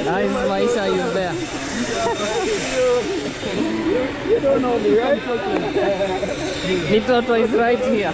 Nice, Maisha is there. You don't know me, right? Mitoto is right here.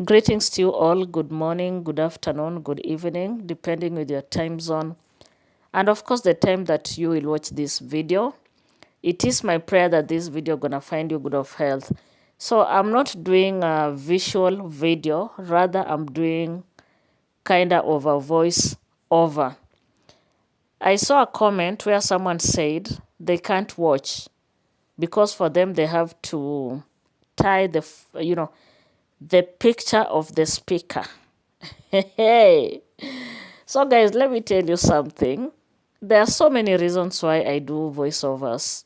Greetings to you all. Good morning, good afternoon, good evening, depending with your time zone. And of course, the time that you will watch this video. It is my prayer that this video gonna find you good of health. So I'm not doing a visual video, rather I'm doing kinda of a voice over. I saw a comment where someone said they can't watch because for them they have to tie the picture of the speaker. Hey. So guys, let me tell you something. There are so many reasons why I do voiceovers.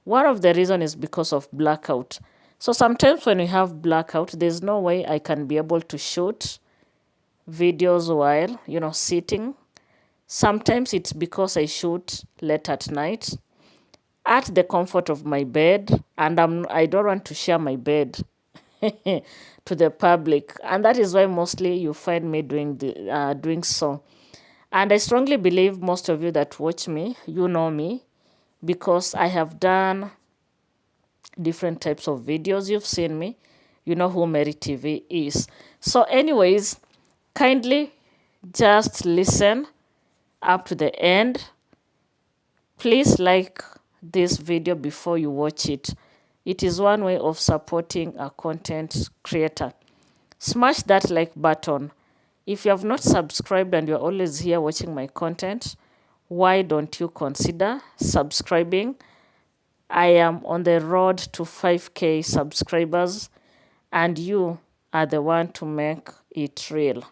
One of the reasons is because of blackout. So sometimes when we have blackout, there's no way I can be able to shoot videos while, sitting. Sometimes it's because I shoot late at night at the comfort of my bed, and I don't want to share my bed to the public. And that is why mostly you find me doing so. And I strongly believe most of you that watch me, you know me, because I have done different types of videos. You've seen me. You know who Mary TV is. So anyways, kindly just listen up to the end. Please like this video before you watch it. It is one way of supporting a content creator. Smash that like button. If you have not subscribed and you're always here watching my content, why don't you consider subscribing? I am on the road to 5K subscribers, and you are the one to make it real.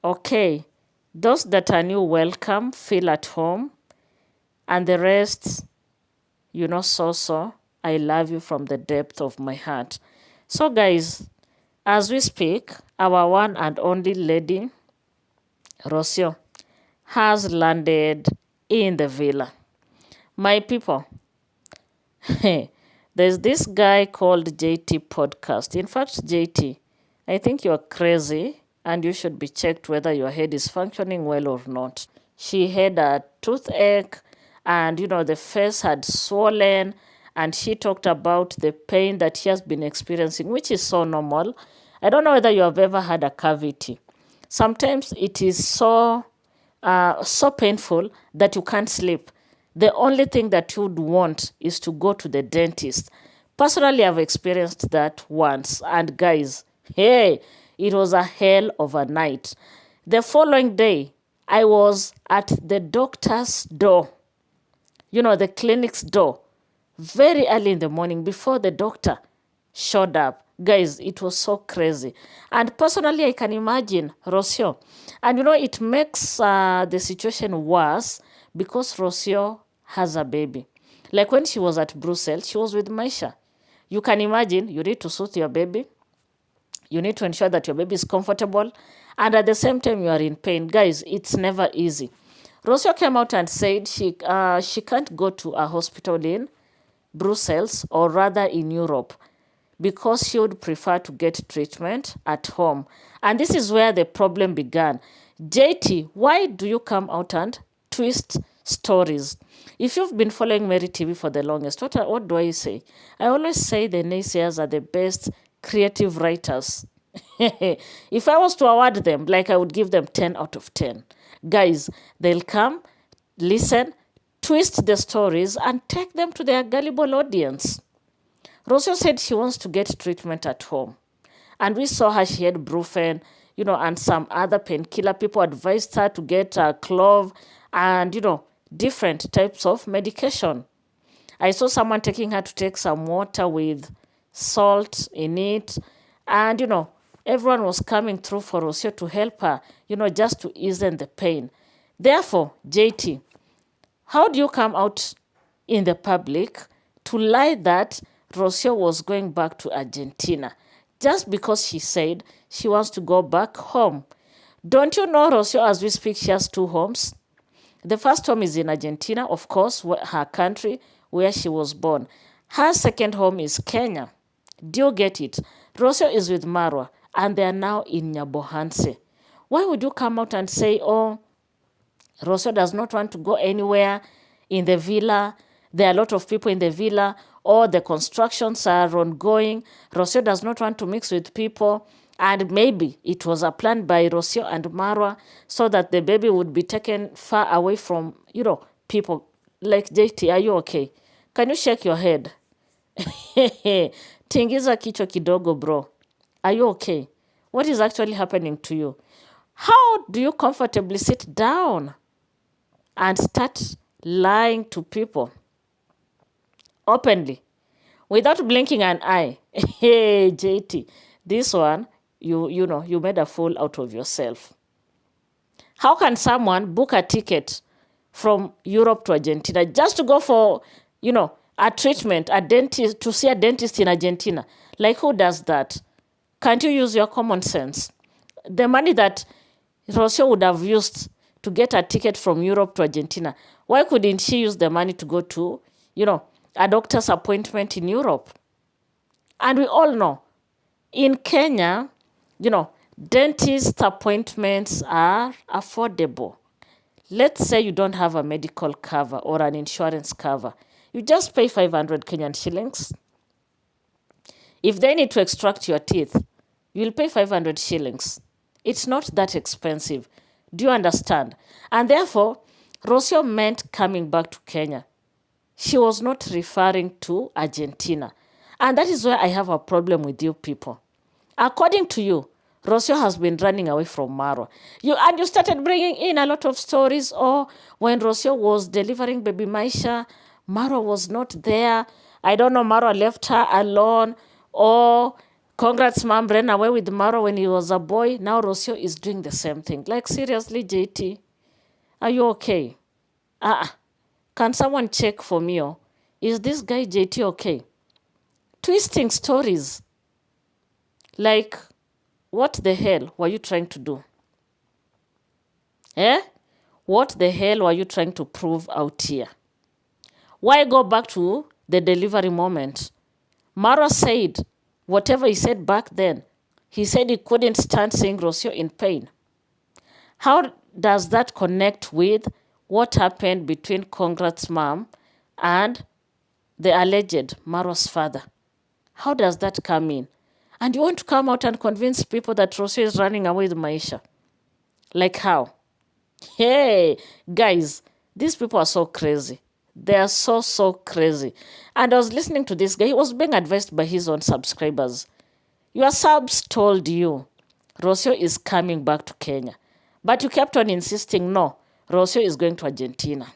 Okay, those that are new, welcome, feel at home, and the rest, so I love you from the depth of my heart. So guys, as we speak, our one and only lady, Rosio, has landed in the villa. My people, there's this guy called JT Podcast. In fact, JT, I think you're crazy and you should be checked whether your head is functioning well or not. She had a toothache and, the face had swollen, and she talked about the pain that she has been experiencing, which is so normal. I don't know whether you have ever had a cavity. Sometimes it is so painful that you can't sleep. The only thing that you would want is to go to the dentist. Personally, I've experienced that once. And guys, hey, it was a hell of a night. The following day, I was at the doctor's door, the clinic's door, very early in the morning before the doctor showed up. Guys, it was so crazy. And personally, I can imagine Rosio. And it makes the situation worse because Rosio has a baby. Like when she was at Brussels, she was with Maisha. You can imagine, you need to soothe your baby. You need to ensure that your baby is comfortable. And at the same time, you are in pain. Guys, it's never easy. Rosio came out and said she can't go to a hospital in Brussels, or rather in Europe, because she would prefer to get treatment at home. And this is where the problem began. JT, why do you come out and twist stories? If you've been following Mary TV for the longest, what do I say? I always say the naysayers are the best creative writers. If I was to award them, I would give them 10 out of 10. Guys, they'll come, listen, twist the stories, and take them to their gullible audience. Rosio said she wants to get treatment at home. And we saw her, she had Brufen, and some other painkiller. People advised her to get a clove and, different types of medication. I saw someone taking her to take some water with salt in it. And, everyone was coming through for Rosio to help her, just to ease the pain. Therefore, JT, how do you come out in the public to lie that Rosio was going back to Argentina just because she said she wants to go back home? Don't you know, Rosio, as we speak, she has 2 homes? The first home is in Argentina, of course, her country where she was born. Her second home is Kenya. Do you get it? Rosio is with Marwa, and they are now in Nyabohanse. Why would you come out and say, oh, Rosio does not want to go anywhere in the villa? There are a lot of people in the villa, or the constructions are ongoing. Rosio does not want to mix with people. And maybe it was a plan by Rosio and Marwa so that the baby would be taken far away from, people. Like, JT, are you okay? Can you shake your head? Tingiza kichwa kidogo, bro. Are you okay? What is actually happening to you? How do you comfortably sit down and start lying to people openly without blinking an eye? Hey, JT, this one, you made a fool out of yourself. How can someone book a ticket from Europe to Argentina just to go for, a treatment, a dentist, to see a dentist in Argentina? Like, who does that? Can't you use your common sense? The money that Rosio would have used to get a ticket from Europe to Argentina, why couldn't she use the money to go to, a doctor's appointment in Europe? And we all know, in Kenya, dentist appointments are affordable. Let's say you don't have a medical cover or an insurance cover. You just pay 500 Kenyan shillings. If they need to extract your teeth, you'll pay 500 shillings. It's not that expensive. Do you understand? And therefore, Rosio meant coming back to Kenya. She was not referring to Argentina. And that is why I have a problem with you people. According to you, Rosio has been running away from Marwa. You started bringing in a lot of stories. Oh, when Rosio was delivering baby Maisha, Marwa was not there. I don't know, Marwa left her alone. Or Congrats mom ran away with Marwa when he was a boy. Now Rosio is doing the same thing. Like, seriously, JT, are you okay? Can someone check for me? Oh? Is this guy JT okay? Twisting stories. Like, what the hell were you trying to do? What the hell were you trying to prove out here? Why go back to the delivery moment? Marwa said whatever he said back then. He said he couldn't stand seeing Rosio in pain. How does that connect with what happened between Congrats mom and the alleged Marwa's father? How does that come in? And you want to come out and convince people that Rosio is running away with Maisha? Like how? Hey, guys, these people are so crazy. They are so crazy. And I was listening to this guy. He was being advised by his own subscribers. Your subs told you Rosio is coming back to Kenya. But you kept on insisting, no, Rosio is going to Argentina.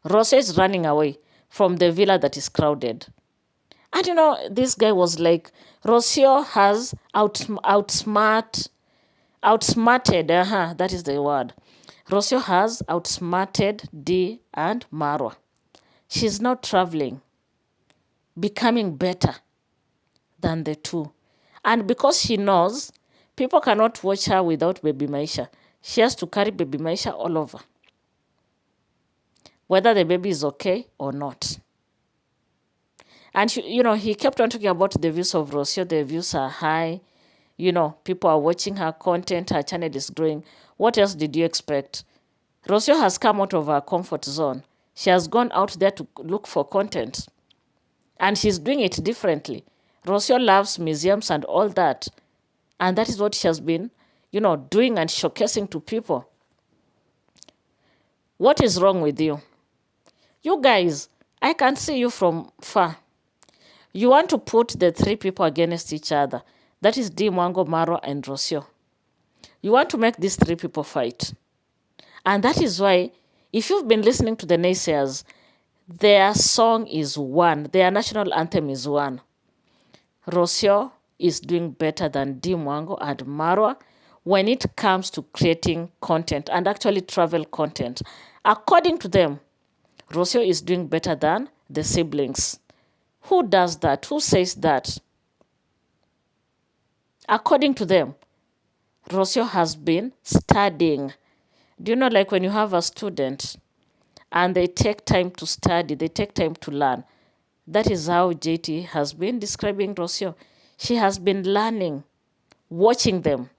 Rosio is running away from the villa that is crowded. And this guy was like, Rosio has outsmarted, that is the word. Rosio has outsmarted D and Marwa. She's now traveling, becoming better than the two. And because she knows people cannot watch her without baby Maisha, she has to carry baby Maisha all over, whether the baby is okay or not. And he kept on talking about the views of Rosio. The views are high. People are watching her content. Her channel is growing. What else did you expect? Rosio has come out of her comfort zone. She has gone out there to look for content. And she's doing it differently. Rosio loves museums and all that. And that is what she has been, doing and showcasing to people. What is wrong with you? You guys, I can see you from far. You want to put the 3 people against each other. That is D, Mwango, Marwa, and Rosio. You want to make these 3 people fight. And that is why If you've been listening to the naysayers, their song is one. Their national anthem is one. Rosio is doing better than Dimwango and Marwa when it comes to creating content and actually travel content. According to them, Rosio is doing better than the siblings. Who does that? Who says that? According to them, Rosio has been studying. Do you know, like when you have a student and they take time to study, they take time to learn? That is how JT has been describing Rosio. She has been learning, watching them,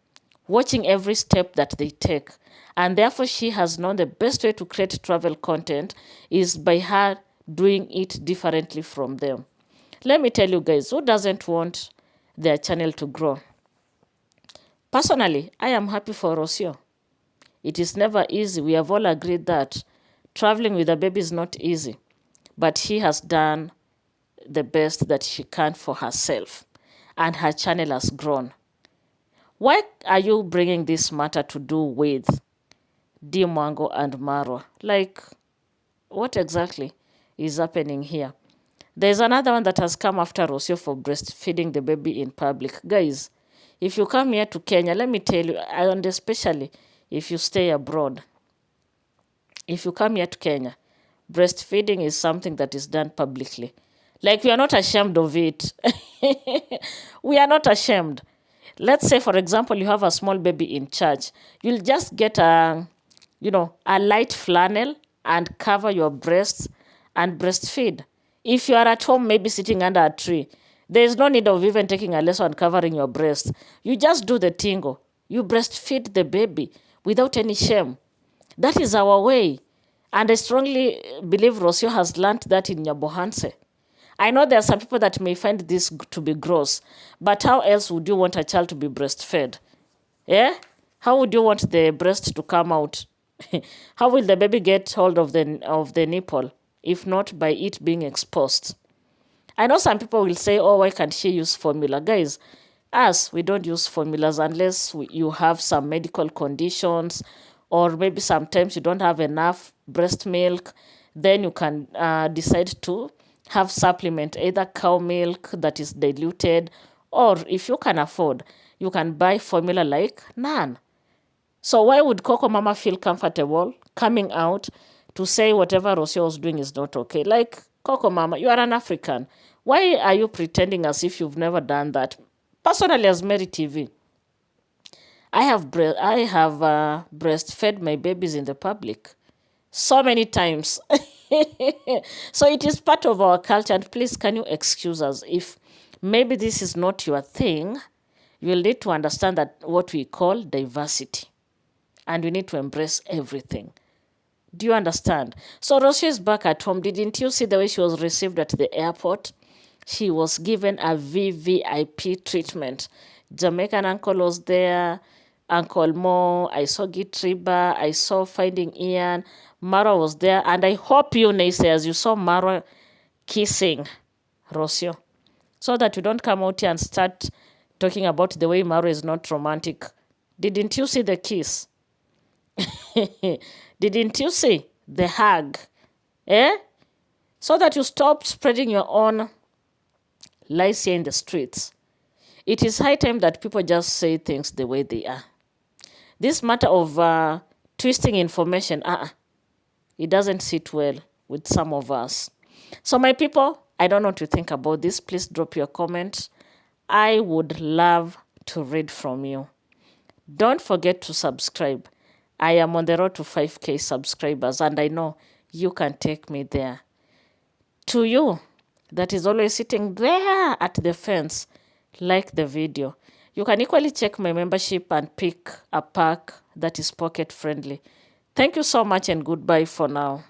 watching every step that they take. And therefore, she has known the best way to create travel content is by her doing it differently from them. Let me tell you guys, who doesn't want their channel to grow? Personally, I am happy for Rosio. It is never easy. We have all agreed that traveling with a baby is not easy. But she has done the best that she can for herself. And her channel has grown. Why are you bringing this matter to do with Dimwango and Marwa? Like, what exactly is happening here? There's another one that has come after Rosio for breastfeeding the baby in public. Guys, if you come here to Kenya, let me tell you, and especially if you stay abroad, if you come here to Kenya, breastfeeding is something that is done publicly. Like, we are not ashamed of it. We are not ashamed. Let's say, for example, you have a small baby in church. You'll just get a light flannel and cover your breasts and breastfeed. If you are at home, maybe sitting under a tree, there is no need of even taking a lesson and covering your breast. You just do the tingle. You breastfeed the baby without any shame. That is our way. And I strongly believe Rosio has learned that in Nyabohanse. I know there are some people that may find this to be gross, but how else would you want a child to be breastfed? Yeah? How would you want the breast to come out? How will the baby get hold of the nipple, if not by it being exposed? I know some people will say, oh, why can't she use formula? Guys, us, we don't use formulas unless you have some medical conditions, or maybe sometimes you don't have enough breast milk. Then you can decide to have supplement, either cow milk that is diluted, or if you can afford, you can buy formula like none. So why would Koko Mama feel comfortable coming out to say whatever Rosio was doing is not okay? Like, Koko Mama, you are an African. Why are you pretending as if you've never done that? Personally, as Mary TV, I have breastfed my babies in the public so many times. So it is part of our culture. And please, can you excuse us if maybe this is not your thing? You will need to understand that what we call diversity. And we need to embrace everything. Do you understand? So Rosio is back at home. Didn't you see the way she was received at the airport? She was given a Vvip treatment. Jamaican uncle was there. Uncle Mo, I saw Gitriba, I saw Finding Ian, Mara was there, and I hope you naysayers, you saw Mara kissing Rosio, so that you don't come out here and start talking about the way Mara is not romantic. Didn't you see the kiss? Didn't you see the hug? So that you stop spreading your own lies here in the streets. It is high time that people just say things the way they are. This matter of twisting information, it doesn't sit well with some of us. So my people, I don't know what you think about this. Please drop your comment. I would love to read from you. Don't forget to subscribe. I am on the road to 5K subscribers, and I know you can take me there. To you that is always sitting there at the fence, like the video. You can equally check my membership and pick a pack that is pocket friendly. Thank you so much and goodbye for now.